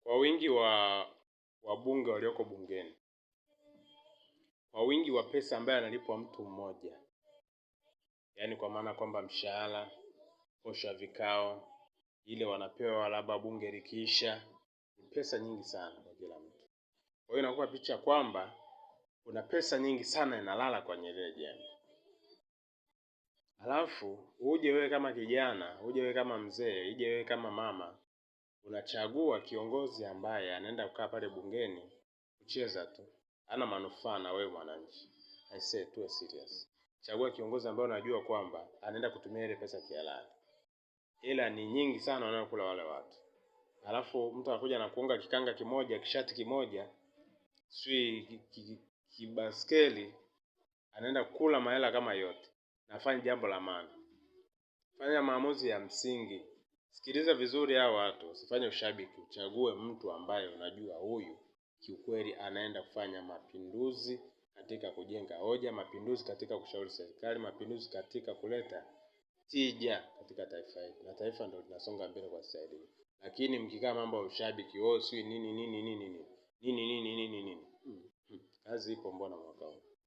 Kwa wingi wa wabunge walioko bungeni, kwa wingi wa pesa ambayo analipwa mtu mmoja, yaani kwa maana kwamba mshahara, posho ya vikao, ile wanapewa labda bunge likiisha, ni pesa nyingi sana kwa kila mtu. Kwa hiyo inakuwa picha kwamba kuna pesa nyingi sana inalala kwenye ile jengo. Alafu uje wewe kama kijana, uje wewe kama mzee, uje wewe kama mama, unachagua kiongozi ambaye anaenda kukaa pale bungeni kucheza tu, hana manufaa na wewe mwananchi. I say tuwe serious. Chagua kiongozi ambaye unajua kwamba anaenda kutumia ile pesa kihalali. Ila ni nyingi sana wanayokula wale watu. Alafu mtu anakuja na kuunga kikanga kimoja, kishati kimoja, kibaskeli, anaenda kula mahela kama yote. Nafanya jambo la maana. Fanya maamuzi ya msingi. Sikiliza vizuri hao watu, usifanye ushabiki. Uchague mtu ambaye unajua huyu kiukweli anaenda kufanya mapinduzi katika kujenga hoja, mapinduzi katika kushauri serikali, mapinduzi katika kuleta tija katika taifa hili. Na taifa ndio linasonga mbele kwa sasa hivi. Lakini mkikaa mambo ya ushabiki, si nini, kazi ipo mbona mwaka huu?